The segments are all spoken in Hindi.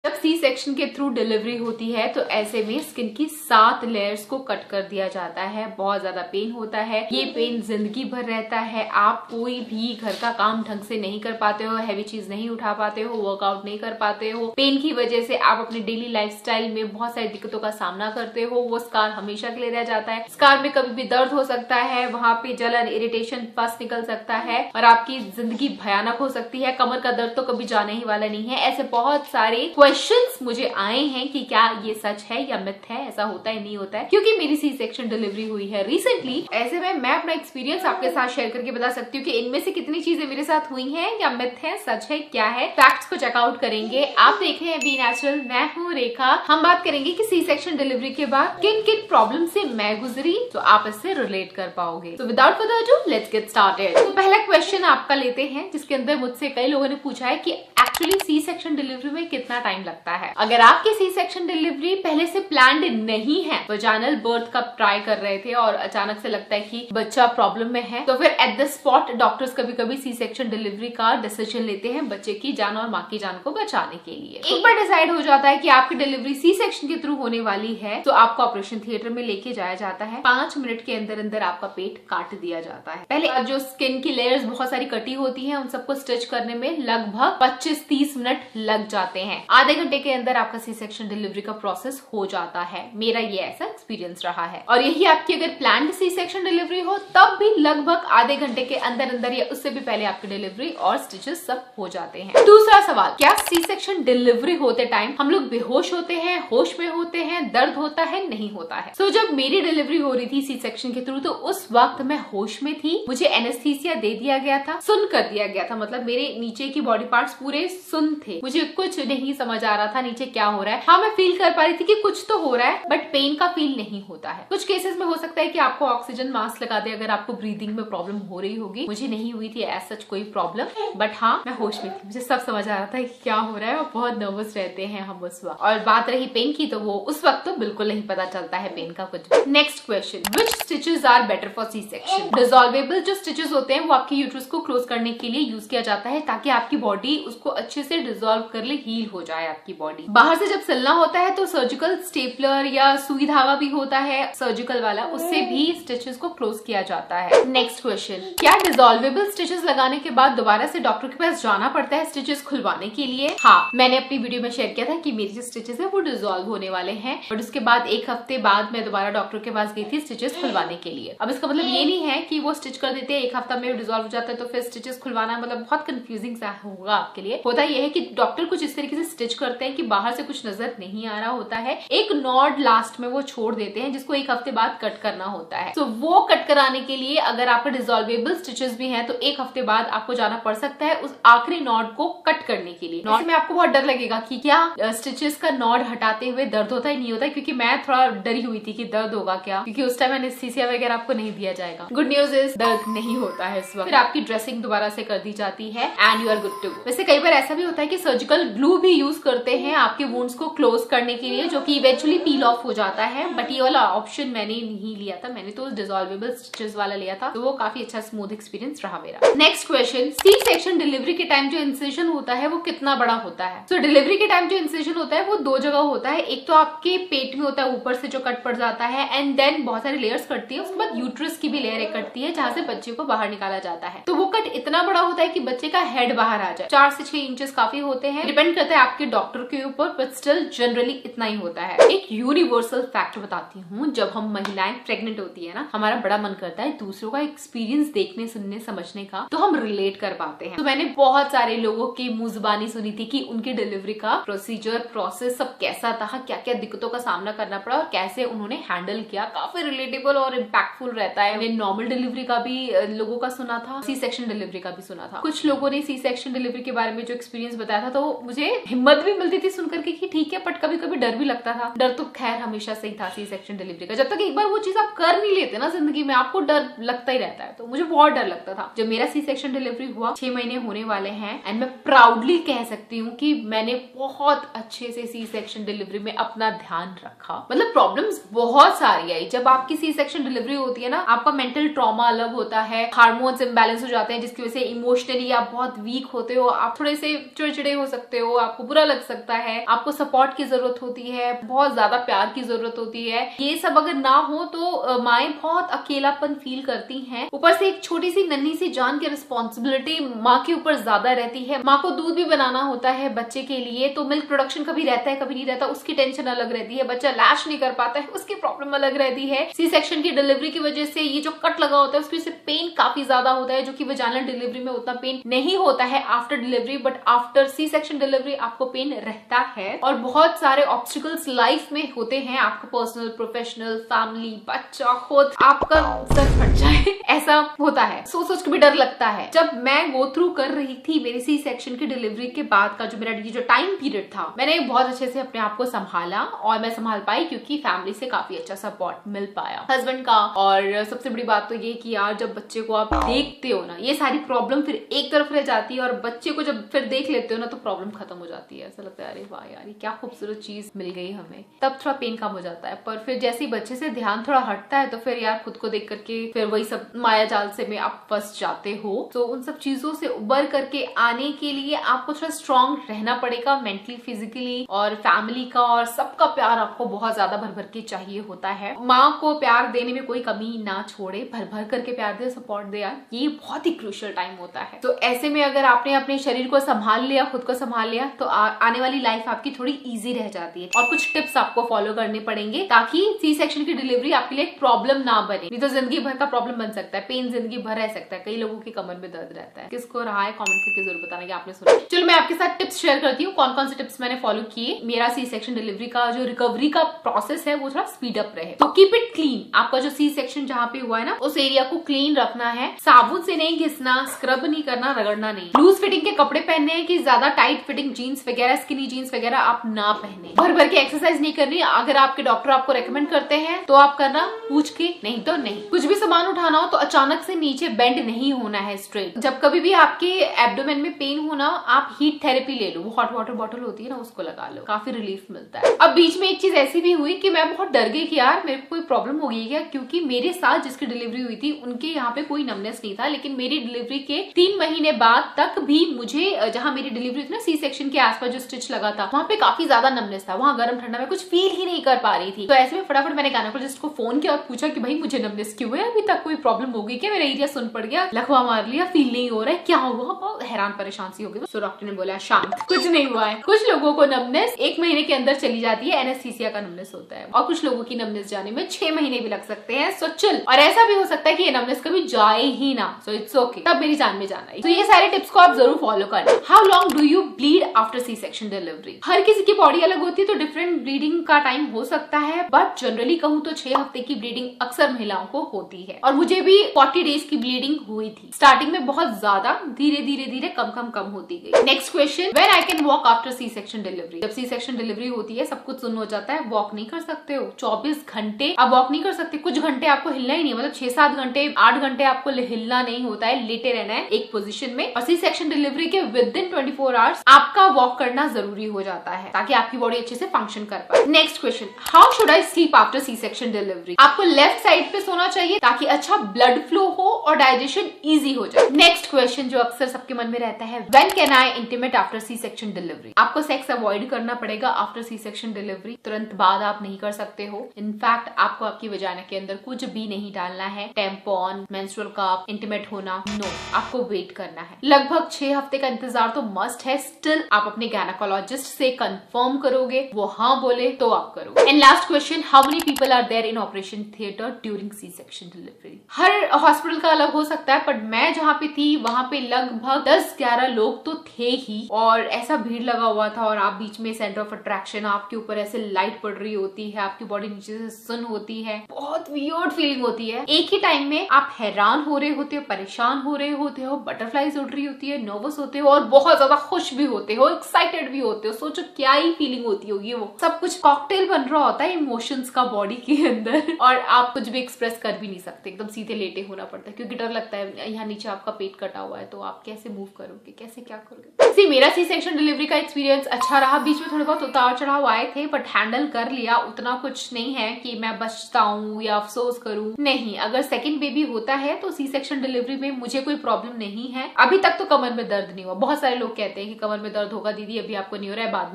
जब सी सेक्शन के थ्रू डिलीवरी होती है तो ऐसे में स्किन की 7 लेयर्स को कट कर दिया जाता है। बहुत ज्यादा पेन होता है, ये पेन जिंदगी भर रहता है। आप कोई भी घर का काम ढंग से नहीं कर पाते हो, हैवी चीज नहीं उठा पाते हो, वर्कआउट नहीं कर पाते हो। पेन की वजह से आप अपने डेली लाइफस्टाइल में बहुत सारी दिक्कतों का सामना करते हो। वो स्कार हमेशा के लिए रह जाता है। स्कार में कभी भी दर्द हो सकता है, वहां पे जलन, इरिटेशन, पस निकल सकता है और आपकी जिंदगी भयानक हो सकती है। कमर का दर्द तो कभी जाने ही वाला नहीं है। ऐसे बहुत सारे क्वेश्चंस मुझे आए हैं कि क्या ये सच है या मिथ है, ऐसा होता है नहीं होता है, क्योंकि मेरी सी सेक्शन डिलीवरी हुई है रिसेंटली। ऐसे में मैं अपना एक्सपीरियंस आपके साथ शेयर करके बता सकती हूँ कि इनमें से कितनी चीजें मेरे साथ हुई हैं या मिथ है, सच है, क्या है। फैक्ट्स को चेकआउट करेंगे। आप देख रहे हैं बी नेचुरल, मैं हूँ रेखा। हम बात करेंगे कि सी सेक्शन डिलीवरी के बाद किन किन प्रॉब्लम से मैं गुजरी, तो आप इससे रिलेट कर पाओगे। तो without further ado let's get started. तो पहला क्वेश्चन आपका लेते हैं, जिसके अंदर मुझसे कई लोगों ने पूछा है कि एक्चुअली सी सेक्शन डिलीवरी में कितना टाइम लगता है। अगर आपकी सी सेक्शन डिलीवरी पहले से प्लान्ड नहीं है, वजाइनल बर्थ का ट्राई कर रहे थे और अचानक से लगता है कि बच्चा प्रॉब्लम में है, तो फिर एट द स्पॉट डॉक्टर्स कभी कभी सी सेक्शन डिलीवरी का डिसीजन लेते हैं बच्चे की जान और माँ की जान को बचाने के लिए। एक बार डिसाइड हो जाता है कि आपकी डिलीवरी सी सेक्शन के थ्रू होने वाली है, तो आपको ऑपरेशन थिएटर में लेके जाया जाता है। 5 मिनट के अंदर अंदर आपका पेट काट दिया जाता है। पहले जो स्किन की लेयर्स बहुत सारी कटी होती है, उन सबको स्टिच करने में लगभग 25-30 मिनट लग जाते हैं। आधे घंटे के अंदर आपका सी सेक्शन डिलीवरी का प्रोसेस हो जाता है। मेरा ये ऐसा एक्सपीरियंस रहा है। और यही आपकी अगर प्लान्ड सी सेक्शन डिलीवरी हो, तब भी लगभग आधे घंटे के अंदर अंदर या उससे भी पहले आपकी डिलीवरी और स्टिचेस सब हो जाते हैं। दूसरा सवाल, क्या सी सेक्शन डिलीवरी होते टाइम हम लोग बेहोश होते हैं, होश में होते हैं, दर्द होता है, नहीं होता है? So, जब मेरी डिलीवरी हो रही थी सी सेक्शन के थ्रू, तो उस वक्त मैं होश में थी। मुझे एनेस्थीसिया दे दिया गया था, सुन कर दिया गया था, मतलब मेरे नीचे की बॉडी पार्ट्स पूरे सुन थे। मुझे कुछ नहीं समझ आ रहा था नीचे क्या हो रहा है। हाँ, मैं फील कर पा रही थी कि कुछ तो हो रहा है, बट पेन का फील नहीं होता है। कुछ केसेस में हो सकता है कि आपको ऑक्सीजन मास्क लगा दे अगर आपको ब्रीदिंग में प्रॉब्लम हो रही होगी। मुझे नहीं हुई थी एज सच कोई प्रॉब्लम, बट हाँ, मैं होश में थी। मुझे सब समझ आ रहा था कि क्या हो रहा है और बहुत नर्वस रहते हैं हम उस वक्त। और बात रही पेन की, तो वो उस वक्त तो बिल्कुल नहीं पता चलता है पेन का कुछ। Next question, which stitches are better for C section? Dissolvable जो स्टिचेस होते हैं वो आपके यूट्रस को क्लोज करने के लिए यूज किया जाता है, ताकि आपकी बॉडी उसको अच्छे से डिसॉल्व कर ले, हील हो जाए आपकी बॉडी। बाहर से जब सिलना होता है तो सर्जिकल स्टेपलर या सुई धागा भी होता है सर्जिकल वाला, उससे भी स्टिचेस को क्लोज किया जाता है। नेक्स्ट क्वेश्चन, क्या डिसॉल्वेबल स्टिचेस लगाने के बाद दोबारा से डॉक्टर के पास जाना पड़ता है स्टिचेस खुलवाने के लिए? हाँ, मैंने अपनी वीडियो में शेयर किया था कि मेरे जो स्टिचेस है वो डिसॉल्व होने वाले हैं, और उसके बाद 1 हफ्ते बाद मैं दोबारा डॉक्टर के पास गई थी स्टिचेस खुलवाने के लिए। अब इसका मतलब ये नहीं है कि वो स्टिच कर देते हैं, 1 हफ्ता में डिसॉल्व हो जाता है, तो फिर स्टिचेस खुलवाना मतलब बहुत कंफ्यूजिंग सा होगा आपके लिए। होता यह है कि डॉक्टर कुछ इस तरीके से स्टिच करते हैं कि बाहर से कुछ नजर नहीं आ रहा होता है। एक नॉड लास्ट में वो छोड़ देते हैं जिसको 1 हफ्ते बाद कट करना होता है। तो वो कट कराने के लिए अगर आपका डिसॉल्वेबल स्टिचेस भी हैं, तो 1 हफ्ते बाद आपको जाना पड़ सकता है उस आखिरी नॉड को कट करने के लिए। नॉड में आपको बहुत डर लगेगा कि क्या स्टिचेस का नॉड हटाते हुए दर्द होता है, नहीं होता है, क्योंकि मैं थोड़ा डरी हुई थी कि दर्द होगा क्या, क्योंकि उस टाइम एनेस्थीसिया वगैरह आपको नहीं दिया जाएगा। गुड न्यूज इज दर्द नहीं होता है इस वक्त। फिर आपकी ड्रेसिंग दोबारा से कर दी जाती है and you are good to go. वैसे कई बार ऐसा भी होता है कि सर्जिकल ग्लू भी यूज करते हैं आपके वुंड्स को क्लोज करने के लिए, जो कि इवेंचुअली पील ऑफ हो जाता है, बट ये वाला ऑप्शन मैंने नहीं लिया था। मैंने तो डिसॉल्वेबल स्टिचेस वाला लिया था, तो वो काफी अच्छा स्मूथ एक्सपीरियंस रहा मेरा। Next question, C section delivery के टाइम जो इंसिजन होता है वो कितना बड़ा होता है? तो डिलीवरी के टाइम जो इंसिजन होता है वो 2 जगह होता है। एक तो आपके पेट में होता है, ऊपर से जो कट पड़ जाता है, एंड देन बहुत सारी लेयर्स कटती है। उसके बाद यूट्रस की भी लेयर एक कटती है, जहां से बच्चे को बाहर निकाला जाता है। तो वो कट इतना बड़ा होता है कि बच्चे का हेड बाहर आ जाए। 4 से 6 इंचेस काफी होते हैं, डिपेंड करता है आपके डॉक्टर के ऊपर, बट स्टिल जनरली इतना ही होता है। एक यूनिवर्सल फैक्ट बताती हूँ, जब हम महिलाएं प्रेग्नेंट होती है ना, हमारा बड़ा मन करता है दूसरों का एक्सपीरियंस देखने, सुनने, समझने का, तो हम रिलेट कर पाते हैं। तो मैंने बहुत सारे लोगों की मुंह जुबानी सुनी थी कि उनकी डिलीवरी का प्रोसीजर, प्रोसेस सब कैसा था, क्या क्या दिक्कतों का सामना करना पड़ा और कैसे उन्होंने हैंडल किया। काफी रिलेटेबल और इम्पैक्टफुल रहता है। मैंने नॉर्मल डिलीवरी का भी लोगों का सुना था, सी सेक्शन डिलीवरी का भी सुना था। कुछ लोगों ने सी सेक्शन डिलीवरी के बारे में जो एक्सपीरियंस बताया था, तो मुझे हिम्मत भी मिलती थी सुनकर के कि ठीक है, बट कभी कभी डर भी लगता था। डर तो खैर हमेशा से ही था सी सेक्शन डिलीवरी का। जब तक एक बार वो चीज आप कर नहीं लेते ना जिंदगी में, आपको डर लगता ही रहता है। तो मुझे बहुत डर लगता था। जब मेरा सी सेक्शन डिलीवरी हुआ, 6 महीने होने वाले हैं, एंड मैं प्राउडली कह सकती हूँ कि मैंने बहुत अच्छे से सी सेक्शन डिलीवरी में अपना ध्यान रखा। मतलब प्रॉब्लम्स बहुत सारी आई। जब आपकी सी सेक्शन डिलीवरी होती है ना, आपका मेंटल ट्रॉमा अलग होता है, हार्मोन्स इम्बैलेंस हो जाते हैं, जिसकी वजह से इमोशनली आप बहुत वीक होते हो, आप थोड़े से चिड़चिड़े हो सकते हो, आपको बुरा लग सकता सकता है, आपको सपोर्ट की जरूरत होती है, बहुत ज्यादा प्यार की जरूरत होती है। ये सब अगर ना हो तो माएं बहुत अकेलापन फील करती हैं। ऊपर से एक छोटी सी नन्ही सी जान की रिस्पॉन्सिबिलिटी माँ के ऊपर ज्यादा रहती है। माँ को दूध भी बनाना होता है बच्चे के लिए, तो मिल्क प्रोडक्शन कभी रहता है कभी नहीं रहता, उसकी टेंशन अलग रहती है। बच्चा लैश नहीं कर पाता है, उसकी प्रॉब्लम अलग रहती है। सी सेक्शन की डिलीवरी की वजह से ये जो कट लगा होता है उसकी वजह से पेन काफी ज्यादा होता है, जो कि वजाइनल डिलीवरी में उतना पेन नहीं होता है after delivery, but after C section delivery आपको पेन रहता है। और बहुत सारे ऑब्स्टिकल्स लाइफ में होते हैं, आपका पर्सनल, प्रोफेशनल, फैमिली, बच्चा, खुद, आपका सर फट जाए ऐसा होता है। सोच के भी डर लगता है। जब मैं गो थ्रू कर रही थी मेरी सी सेक्शन की डिलीवरी के बाद का जो मेरा जो टाइम पीरियड था, मैंने बहुत अच्छे से अपने आप को संभाला और मैं संभाल पाई क्योंकि फैमिली से काफी अच्छा सपोर्ट मिल पाया, हस्बैंड का। और सबसे बड़ी बात तो ये कि यार जब बच्चे को आप देखते हो ना, ये सारी प्रॉब्लम फिर एक तरफ रह जाती है और बच्चे को जब फिर देख लेते हो ना तो प्रॉब्लम खत्म हो जाती है। ऐसा लगता है अरे वाह यार ये क्या खूबसूरत चीज मिल गई हमें। तब थोड़ा पेन कम हो जाता है, पर फिर जैसे ही बच्चे से ध्यान थोड़ा हटता है तो फिर यार खुद को देख करके फिर वही सब माया जाल से में आप फंस जाते हो। तो उन सब चीजों से उबर करके आने के लिए आपको थोड़ा स्ट्रांग रहना पड़ेगा, मेंटली, फिजिकली, और फैमिली का और सबका प्यार आपको बहुत ज्यादा भर भर के चाहिए होता है। माँ को प्यार देने में कोई कमी ना छोड़े, भर भर करके प्यार दे, सपोर्ट दे यार, ये बहुत ही क्रूशियल टाइम होता है। तो ऐसे में अगर आपने अपने शरीर को संभाल लिया, खुद को संभाल लिया, तो आने वाली लाइफ आपकी थोड़ी इजी रह जाती है। और कुछ टिप्स आपको फॉलो करने पड़ेंगे ताकि सी सेक्शन की डिलीवरी आपके लिए एक प्रॉब्लम ना बने, नहीं तो जिंदगी भर का प्रॉब्लम बन सकता है। पेन जिंदगी भर रह सकता है। कई लोगों की कमर में दर्द रहता है, किसको रहा है कमेंट करके जरूर बताना कि आपने सुना। चलो मैं आपके साथ टिप्स शेयर करती हूँ, कौन कौन से टिप्स मैंने फॉलो किए। मेरा सी सेक्शन डिलीवरी का जो रिकवरी का प्रोसेस है वो थोड़ा स्पीड अप रहे। तो कीप इट क्लीन। आपका जो सी सेक्शन जहाँ पे हुआ है ना उस एरिया को क्लीन रखना है, साबुन से नहीं घिसना, स्क्रब नहीं करना, रगड़ना नहीं। लूज फिटिंग के कपड़े पहनने हैं कि ज्यादा टाइट फिटिंग जीन्स वगैरह, स्किनी जीन्स वगैरह आप ना पहने। भर भर के एक्सरसाइज नहीं करनी। अगर आपके डॉक्टर आपको रेकमेंड करते हैं तो आप करना, पूछ के, नहीं तो नहीं। कुछ भी सामान उठाना हो तो अचानक से नीचे बेंड नहीं होना है, स्ट्रेट। जब कभी भी आपके एब्डोमेन में पेन होना, आप हीट थेरेपी ले लो, वो हॉट वाटर बॉटल होती है ना उसको लगा लो, काफी रिलीफ मिलता है। अब बीच में एक चीज ऐसी भी हुई कि मैं बहुत डर गई कि यार मेरे को कोई प्रॉब्लम हो गई क्या, क्योंकि मेरे साथ जिसकी डिलीवरी हुई थी उनके यहाँ पे कोई नमनेस नहीं था, लेकिन मेरी डिलीवरी के 3 महीने बाद तक भी मुझे, जहाँ मेरी डिलीवरी थी ना सी सेक्शन के आसपास जो स्टिच लगा था, वहाँ पे काफी ज्यादा नमनेस था। वहाँ गर्म ठंडा में कुछ फील ही नहीं कर पा रही थी। तो ऐसे में फटाफट मैंने गायनेकोलॉजिस्ट को फोन किया और पूछा कि भाई मुझे नमनेस क्यों है, अभी तक कोई प्रॉब्लम हो गई क्या, मेरा एरिया सुन पड़ गया, लकवा मार लिया, फील नहीं हो रहा है, क्या हुआ। बहुत हैरान परेशान सी हो गई। तो डॉक्टर ने बोला शांत, कुछ नहीं हुआ है। कुछ लोगों को नमनेस 1 महीने के अंदर चली जाती है, एनेस्थीसिया का नमनेस होता है, और कुछ लोगों की नमनेस जाने में 6 महीने भी लग सकते हैं। So chill. और ऐसा भी हो सकता है कि ये नमनेस कभी जाए ही ना, सो इट्स ओके, तब मेरी जान में जाना है। तो ये सारे टिप्स को आप जरूर फॉलो करना। How long do you bleed after C section delivery? हर किसी की बॉडी अलग होती है तो डिफरेंट ब्लीडिंग का टाइम हो सकता है, बट जनरली कहूँ तो 6 हफ्ते की ब्लीडिंग अक्सर महिलाओं को होती है। और मुझे भी 40 डेज की ब्लीडिंग हुई थी। स्टार्टिंग में बहुत ज्यादा, धीरे धीरे कम होती गई। Next question, when I can walk after C section delivery? जब सी सेक्शन डिलीवरी होती है सब कुछ सुन्न हो जाता है, वॉक नहीं कर सकते हो 24 घंटे, आप वॉक नहीं कर सकते। कुछ घंटे आपको हिलना ही नहीं, मतलब 6-7 घंटे, 8 घंटे आपको हिलना नहीं होता है, लेटे रहना है एक पोजीशन में। और सी सेक्शन डिलीवरी के विद इन 24 आवर्स आपका वॉक करना जरूरी हो जाता है ताकि आपकी बॉडी अच्छे से फंक्शन कर पाए। Next question, how should I sleep after C section delivery? आपको लेफ्ट साइड पे सोना चाहिए ताकि अच्छा ब्लड फ्लो हो और डाइजेशन इजी हो जाए। नेक्स्ट क्वेश्चन जो अक्सर सबके मन में रहता है, when can I intimate after C section delivery? आपको सेक्स अवॉइड करना पड़ेगा आफ्टर सी सेक्शन डिलीवरी, तुरंत बाद आप नहीं कर सकते हो। इनफैक्ट आपको आपकी वजाइना के अंदर कुछ भी नहीं डालना है, टेम्पॉन, मेंस्ट्रुअल कप, इंटीमेट होना, नो, आपको वेट करना है। लगभग 6 हफ्ते का इंतजार तो मस्ट है। स्टिल आप अपने गायनेकोलॉजिस्ट से कंफर्म करोगे, वो हाँ बोले तो आप करोगे। And last question, how many people are there in operation theatre during C section delivery? हर हॉस्पिटल का अलग हो सकता है, बट मैं जहाँ पे थी वहां पे लगभग 10-11 लोग तो थे ही, और ऐसा भीड़ लगा हुआ था। और आप बीच में सेंटर ऑफ अट्रैक्शन, आपके ऊपर ऐसे लाइट पड़ रही होती है, आपकी बॉडी नीचे से सुन होती है, बहुत वियर्ड फीलिंग होती है। एक ही टाइम में आप हैरान हो रहे होते हो, परेशान हो रहे होते हो, बटरफ्लाइज उड़ रही होती है, नर्वस होते हो और बहुत ज्यादा खुश भी होते हो, एक्साइटेड भी होते हो। सोचो क्या ही फीलिंग होती होगी, वो सब कुछ कॉकटेल बन रहा होता है इमोशंस का बॉडी के अंदर, और आप कुछ भी एक्सप्रेस कर भी नहीं सकते, एकदम सीधे लेटे होना पड़ता है क्योंकि डर लगता है यहाँ नीचे आपका पेट कटा हुआ है, तो आप कैसे मूव करोगे, कैसे क्या करोगे। मेरा सी सेक्शन डिलीवरी का एक्सपीरियंस अच्छा रहा। बीच में थोड़े बहुत उतार चढ़ाव आए थे, बट हैंडल कर लिया। उतना कुछ नहीं है कि मैं बचता हूँ या अफसोस करूँ, नहीं। अगर सेकंड बेबी होता है तो सी सेक्शन डिलीवरी में मुझे कोई प्रॉब्लम नहीं है। अभी तक तो कमर में दर्द नहीं हुआ। बहुत सारे लोग कहते हैं कि कमर में दर्द होगा दीदी, अभी आपको नहीं हो रहा है, बाद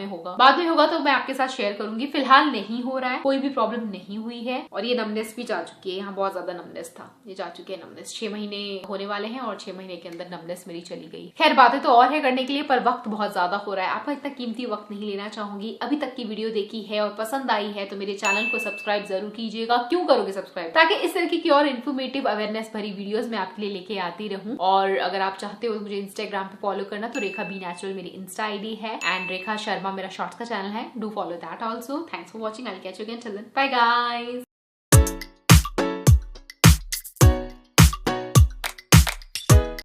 में होगा तो मैं आपके साथ शेयर करूंगी। फिलहाल नहीं हो रहा है, कोई भी प्रॉब्लम नहीं हुई है। और ये नमनेस भी जा चुकी है, यहाँ बहुत ज्यादा नमनेस था, ये जा चुकी है नमनेस। 6 महीने होने वाले हैं और 6 महीने के अंदर नमनेस मेरी चली गई। खैर बातें तो और है करने के लिए, पर वक्त बहुत ज्यादा हो रहा है, आपका इतना कीमती वक्त नहीं लेना चाहूंगी। अभी तक की वीडियो देखी है और पसंद आई है तो मेरे चैनल को सब्सक्राइब जरूर कीजिएगा। क्यों करोगे सब्सक्राइब? ताकि इस तरह की और इन्फॉर्मेटिव अवेयरनेस भरी वीडियोस मैं आपके लिए लेके आती रहूं। और अगर आप चाहते हो मुझे इंस्टाग्राम पे फॉलो करना तो रेखा बी नेचुरल मेरी इंस्टा आईडी है, एंड रेखा शर्मा मेरा शॉर्ट्स का चैनल है। Do follow that also. Thanks for watching, I will catch you again, till then bye guys.